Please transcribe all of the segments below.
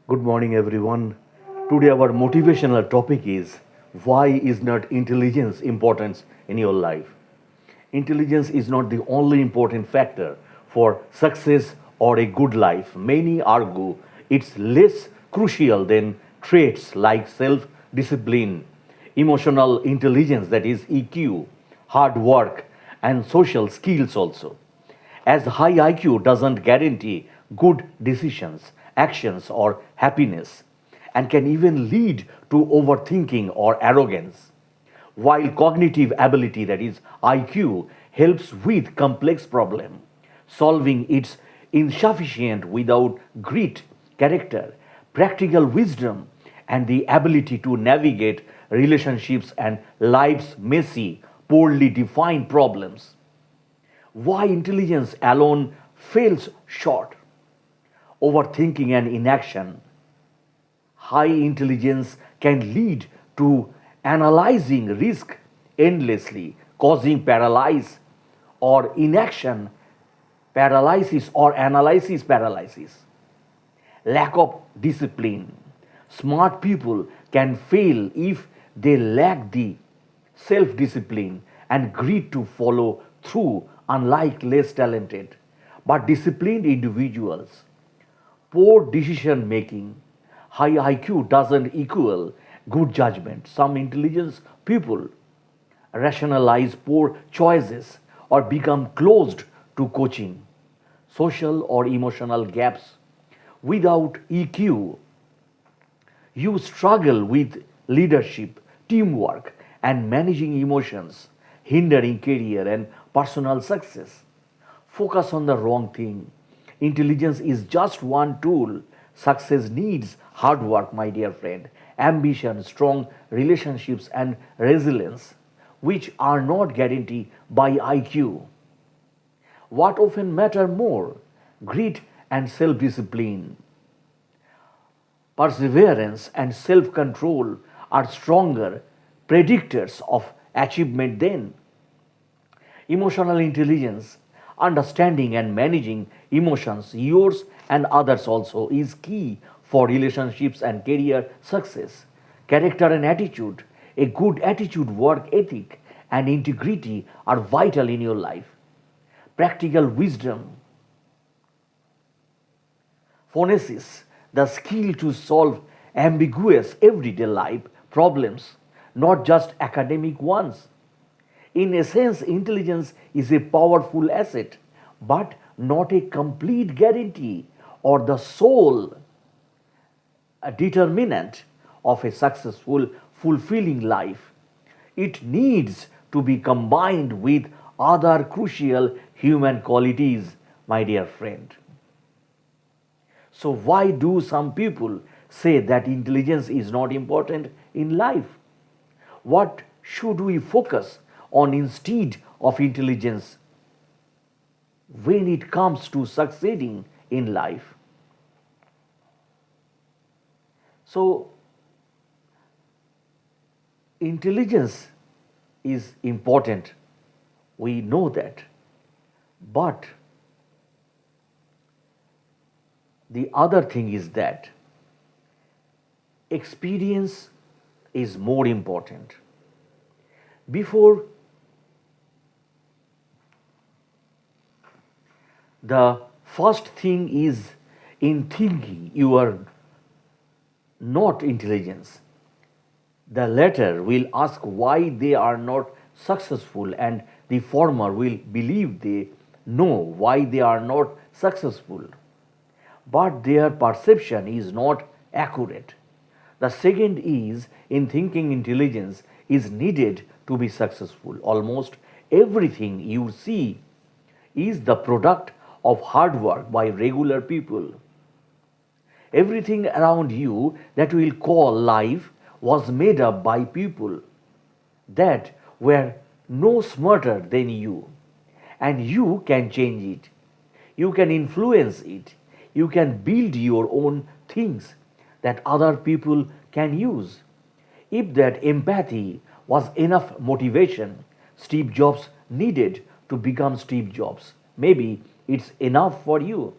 Good morning, everyone. Today, our motivational topic is why is not intelligence important in your life? Intelligence is not the only important factor for success or a good life. Many argue it's less crucial than traits like self discipline, emotional intelligence, that is EQ, hard work, and social skills also. As high IQ doesn't guarantee good decisions, actions, or happiness, and can even lead to overthinking or arrogance. While cognitive ability, that is IQ, helps with complex problem, solving its insufficient without grit, character, practical wisdom, and the ability to navigate relationships and life's messy, poorly defined problems. Why intelligence alone fails short? Overthinking and inaction. High intelligence can lead to analyzing risk endlessly, causing paralysis or inaction, paralysis or analysis paralysis. Lack of discipline. Smart people can fail if they lack the self discipline and grit to follow through, unlike less talented but disciplined individuals. Poor decision making. High IQ doesn't equal good judgment. Some intelligence people rationalize poor choices or become closed to coaching, social or emotional gaps. Without EQ, you struggle with leadership, teamwork, and managing emotions, hindering career and personal success. Focus on the wrong thing. Intelligence is just one tool. Success needs hard work, my dear friend, ambition, strong relationships, and resilience, which are not guaranteed by IQ. What often matter more? Grit and self discipline. Perseverance and self control are stronger predictors of achievement than emotional intelligence. Understanding and managing emotions, yours and others, also is key for relationships and career success. Character and attitude, a good attitude, work ethic, and integrity are vital in your life. Practical wisdom, phonesis, the skill to solve ambiguous everyday life problems, not just academic ones. In essence, intelligence is a powerful asset, but not a complete guarantee or the sole determinant of a successful, fulfilling life. It needs to be combined with other crucial human qualities, my dear friend. So, why do some people say that intelligence is not important in life? What should we focus on instead of intelligence when it comes to succeeding in life? So, intelligence is important. We know that. But the other thing is that experience is more important. Before the first thing is in thinking you are not intelligence. The latter will ask why they are not successful, and the former will believe they know why they are not successful. But their perception is not accurate. The second is in thinking intelligence is needed to be successful. Almost everything you see is the product of hard work by regular people. Everything around you that we'll call life was made up by people that were no smarter than you. And you can change it. You can influence it. You can build your own things that other people can use. If that empathy was enough motivation Steve Jobs needed to become Steve Jobs, maybe it's enough for you.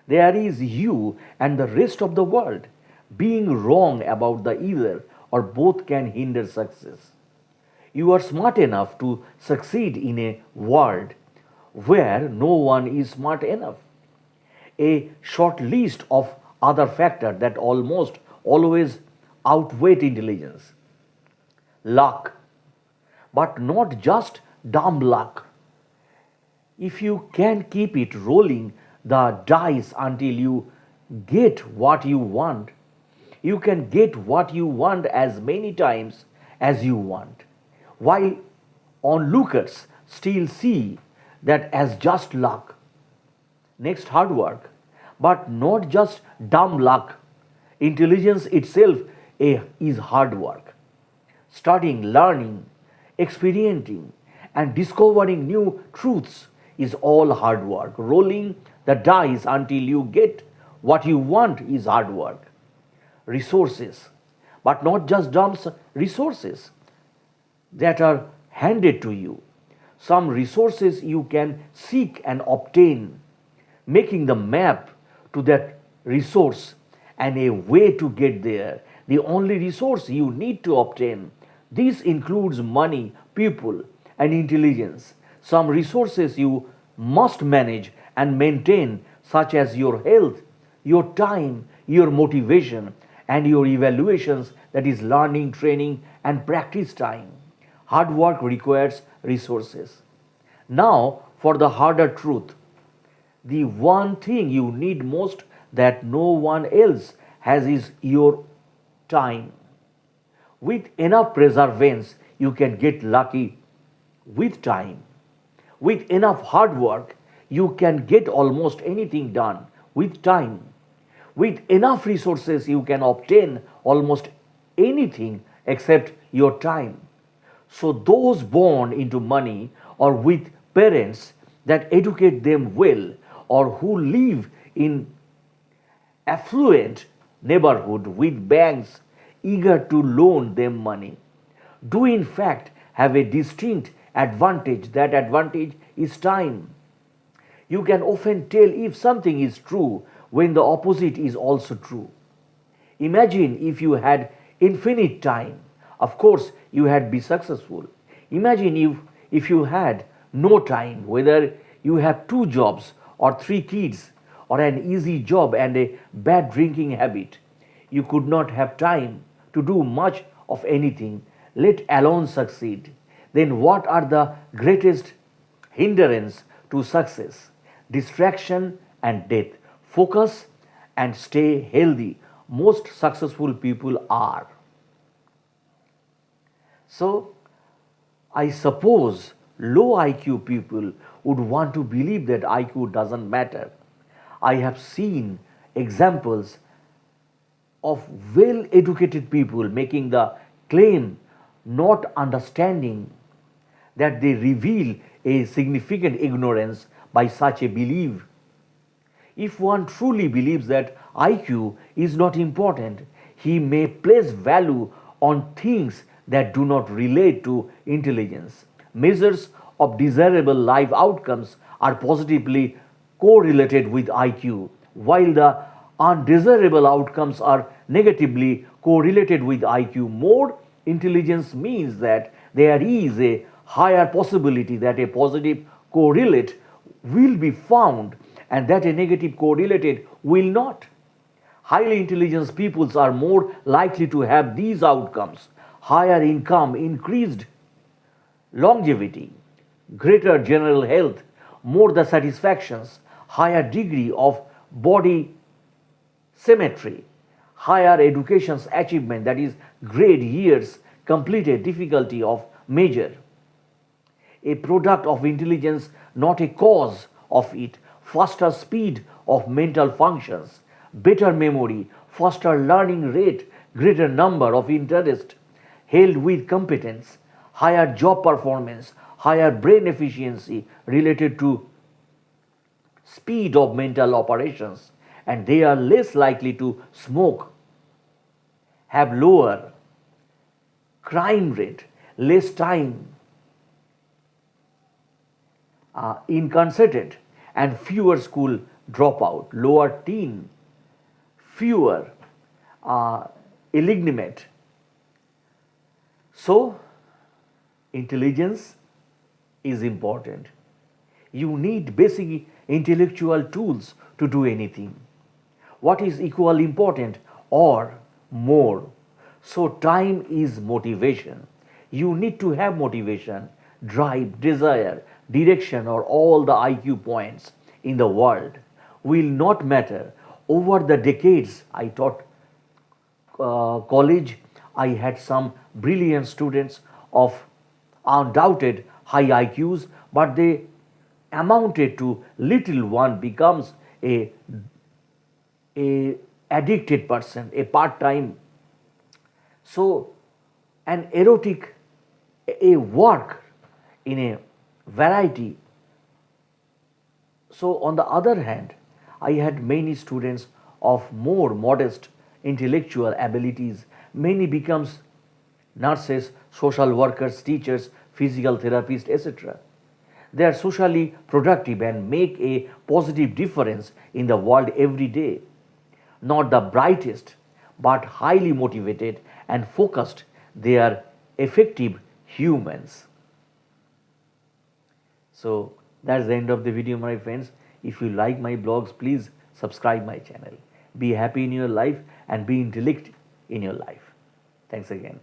There is you and the rest of the world. Being wrong about the either or both can hinder success. You are smart enough to succeed in a world where no one is smart enough. A short list of other factors that almost always outweigh intelligence. Luck, but not just dumb luck. If you can keep it rolling the dice until you get what you want, you can get what you want as many times as you want. While onlookers still see that as just luck. Next, hard work, but not just dumb luck. Intelligence itself is hard work. Studying, learning, experiencing, and discovering new truths is all hard work. Rolling the dice until you get what you want is hard work. Resources, but not just dumb resources that are handed to you. Some resources you can seek and obtain, making the map to that resource and a way to get there. The only resource you need to obtain. This includes money, people, and intelligence. Some resources you must manage and maintain, such as your health, your time, your motivation, and your evaluations, that is, learning, training, and practice time. Hard work requires resources. Now, for the harder truth, the one thing you need most that no one else has is your time. With enough perseverance, you can get lucky with time. With enough hard work, you can get almost anything done with time. With enough resources, you can obtain almost anything except your time. So, those born into money or with parents that educate them well or who live in affluent neighborhood with banks eager to loan them money do in fact have a distinct advantage. That advantage is time. You can often tell if something is true when the opposite is also true. Imagine if you had infinite time. Of course, you had be successful. Imagine if you had no time, whether you have two jobs or three kids or an easy job and a bad drinking habit. You could not have time to do much of anything, let alone succeed. Then what are the greatest hindrance to success? Distraction and death. Focus and stay healthy. Most successful people are. So, I suppose low IQ people would want to believe that IQ doesn't matter. I have seen examples of well educated people making the claim, not understanding that they reveal a significant ignorance by such a belief. If one truly believes that IQ is not important, he may place value on things that do not relate to intelligence. Measures of desirable life outcomes are positively correlated with IQ, while the undesirable outcomes are negatively correlated with IQ. More intelligence means that there is a higher possibility that a positive correlate will be found and that a negative correlated will not. Highly intelligent peoples are more likely to have these outcomes: higher income, increased longevity, greater general health, more the satisfactions, higher degree of body symmetry, higher education's achievement, that is, grade years completed, difficulty of measure. A product of intelligence, not a cause of it. Faster speed of mental functions, better memory, faster learning rate, greater number of interest held with competence, higher job performance, higher brain efficiency related to speed of mental operations, and they are less likely to smoke, have lower crime rate, less time incarcerated, and fewer school dropout, lower teen, fewer illegitimate. So, intelligence is important. You need basic intellectual tools to do anything. What is equally important or more? So, time is motivation. You need to have motivation, drive, desire, direction, or all the IQ points in the world will not matter. Over the decades, I taught college, I had some brilliant students of undoubted high IQs, but they amounted to little one becomes a addicted person, a part-time. So an erotic, a work in a variety. So on the other hand, I had many students of more modest intellectual abilities. Many becomes nurses, social workers, teachers, physical therapists, etc. They are socially productive and make a positive difference in the world every day. Not the brightest, but highly motivated and focused. They are effective humans. So that's the end of the video, my friends. If you like my blogs, please subscribe my channel. Be happy in your life and be intellect in your life. Thanks again.